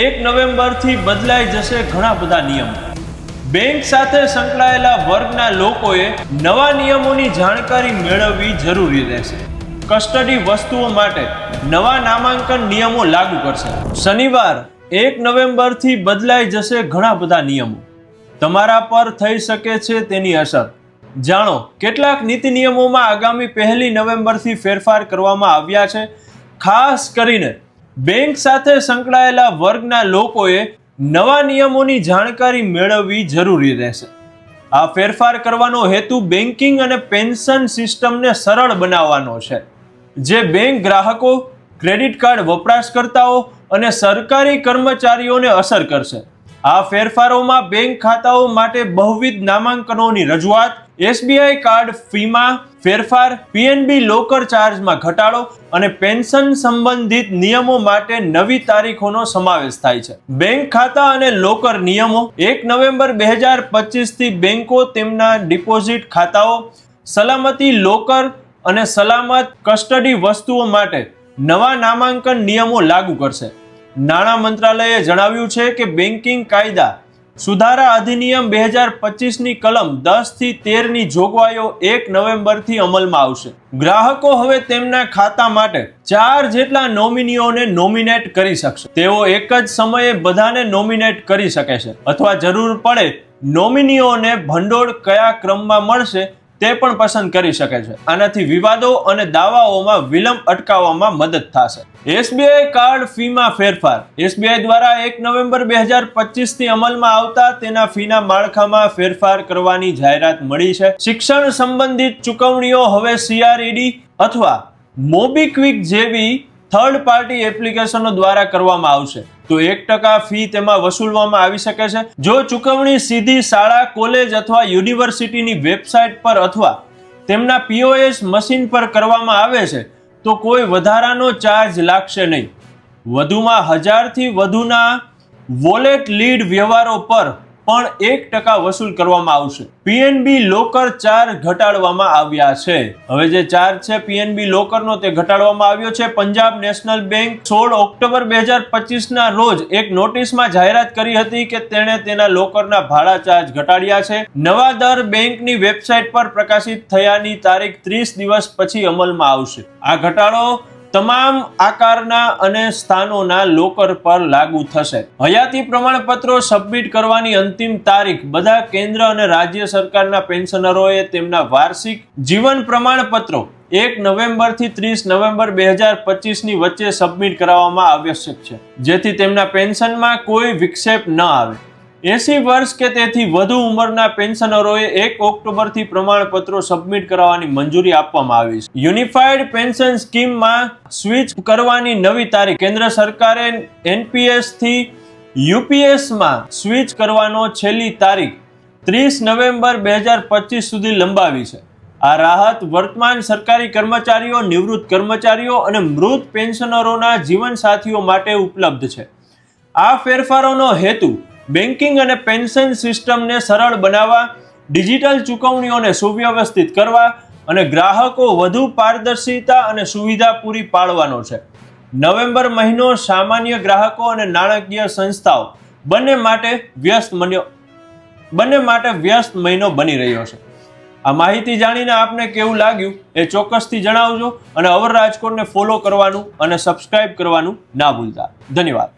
1 નવેમ્બરથી બદલાઈ જશે ઘણા બધા નિયમો। બેંક સાથે સંકળાયેલા વર્ગના લોકોએ નવા નિયમોની જાણકારી મેળવવી જરૂરી રહેશે। કસ્ટડી વસ્તુઓ માટે નવા નામાંકન નિયમો લાગુ કરશે। શનિવાર 1 નવેમ્બરથી બદલાઈ જશે ઘણા બધા નિયમો। તમારા પર થઈ શકે છે તેની અસર। જાણો કેટલાક નીતિ નિયમોમાં આગામી 1 નવેમ્બરથી ફેરફાર કરવામાં આવ્યા છે। ખાસ કરીને બેંક સાથે સંકળાયેલા વર્ગના લોકોએ નવા નિયમોની જાણકારી મેળવવી જરૂરી રહેશે। આ ફેરફાર કરવાનો હેતુ બેન્કિંગ અને પેન્શન સિસ્ટમને સરળ બનાવવાનો છે, જે બેંક ગ્રાહકો, ક્રેડિટ કાર્ડ વપરાશકર્તાઓ અને સરકારી કર્મચારીઓને અસર કરશે। આ ફેરફારોમાં બેંક ખાતાઓ માટે બહુવિધ નામાંકનોની રજૂઆત, એસબીઆઈ કાર્ડ ફીમાં ફેરફાર, પીએનબી લોકર ચાર્જમાં ઘટાડો અને પેન્શન સંબંધિત નિયમો માટે નવી તારીખોનો સમાવેશ થાય છે। બેંક ખાતા અને લોકર નિયમો 1 નવેમ્બર 2025 થી બેંકો તેમના ડિપોઝિટ ખાતાઓ, સલામતી લોકર અને સલામત કસ્ટડી વસ્તુઓ માટે નવા નામાંકન નિયમો લાગુ કરશે। નાણાં મંત્રાલયે જણાવ્યું છે કે બેન્કિંગ કાયદા સુધારા અધિનિયમ 2025 ની કલમ 10 થી 13 ની જોગવાઈઓ 1 નવેમ્બરથી અમલમાં આવશે। ગ્રાહકો હવે તેમના ખાતા માટે 4 જેટલા નોમિનીઓને નોમિનેટ કરી શકશે। તેઓ એક જ સમયે બધાને નોમિનેટ કરી શકે છે અથવા જરૂર પડે નોમિનીઓને ભંડોળ કયા ક્રમમાં મળશે તે પણ પસંદ કરી શકે છે। આનાથી વિવાદો અને દાવાઓમાં વિલંબ અટકાવવામાં મદદ થશે। એસબીઆઈ કાર્ડ ફીમાં ફેરફાર। એસબીઆઈ દ્વારા 1 નવેમ્બર 2025 થી અમલમાં આવતા તેના ફીના માળખામાં ફેરફાર કરવાની જાહેરાત મળી છે। શિક્ષણ સંબંધિત ચૂકવણીઓ હવે CRED અથવા મોબીક્વિક જેવી થર્ડ પાર્ટી એપ્લિકેશનો દ્વારા કરવામાં આવશે, તો 1% ફી તેમાં વસૂલવામાં આવી શકે છે। જો ચૂકવણી સીધી શાળા, કોલેજ અથવા યુનિવર્સિટીની વેબસાઇટ પર અથવા તેમના POS મશીન પર કરવામાં આવે છે તો કોઈ વધારાનો ચાર્જ લાગશે નહીં। વધુમાં 1000 થી વધુના વોલેટ લીડ વ્યવહારો પર પણ 1% વસૂલ કરવામાં આવશે। પીએનબી લોકર ચાર્જ ઘટાડવામાં આવ્યા છે। હવે જે ચાર્જ છે પીએનબી લોકરનો તે ઘટાડવામાં આવ્યો છે। પંજાબ નેશનલ બેંક 16 ઓક્ટોબર 2025 ના રોજ એક નોટિસમાં જાહેરાત કરી હતી કે તેણે તેના લોકરના ભાડા ચાર્જ ઘટાડ્યા છે। નવા દર બેંકની વેબસાઇટ પર પ્રકાશિત થયાની તારીખ 30 દિવસ પછી અમલમાં આવશે। આ ઘટાડો તમામ આકારના અને સ્થાનોના લોકર પર લાગુ થશે। હયાતી પ્રમાણપત્રો સબમિટ કરવાની અંતિમ તારીખ। બધા કેન્દ્ર અને રાજ્ય સરકારના પેન્શનરોએ તેમના વાર્ષિક જીવન પ્રમાણપત્રો 1 નવેમ્બરથી 30 નવેમ્બર 2025 ની વચ્ચે સબમિટ કરાવવામાં આવશ્યક છે, જેથી તેમના પેન્શનમાં કોઈ વિક્ષેપ ન આવે। 80 વર્ષ કે તેથી વધુ ઉંમરના પેન્શનરોએ 1 ઓક્ટોબરથી પ્રમાણપત્રો સબમિટ કરાવવાની મંજૂરી આપવામાં આવી છે। યુનિફાઈડ પેન્શન સ્કીમમાં સ્વિચ કરવાની નવી તારીખ। કેન્દ્ર સરકારે NPS થી UPS માં સ્વિચ કરવાનો છેલ્લી તારીખ 30 નવેમ્બર 2025 સુધી લંબાવી છે। આ રાહત વર્તમાન સરકારી કર્મચારીઓ, નિવૃત્ત કર્મચારીઓ અને મૃત પેન્શનરોના જીવનસાથીઓ માટે ઉપલબ્ધ છે। આ ફેરફારોનો હેતુ બેન્કિંગ અને પેન્શન સિસ્ટમને સરળ બનાવવા, ડિજિટલ ચૂકવણીઓને સુવ્યવસ્થિત કરવા અને ગ્રાહકો વધુ પારદર્શિતા અને સુવિધા પૂરી પાડવાનો છે। નવેમ્બર મહિનો સામાન્ય ગ્રાહકો અને નાણાકીય સંસ્થાઓ બંને માટે વ્યસ્ત મહિનો બની રહ્યો છે। આ માહિતી જાણીને આપને કેવું લાગ્યું એ ચોક્કસથી જણાવજો અને અવર રાજકોટને ફોલો કરવાનું અને સબસ્ક્રાઇબ કરવાનું ના ભૂલતા। ધન્યવાદ।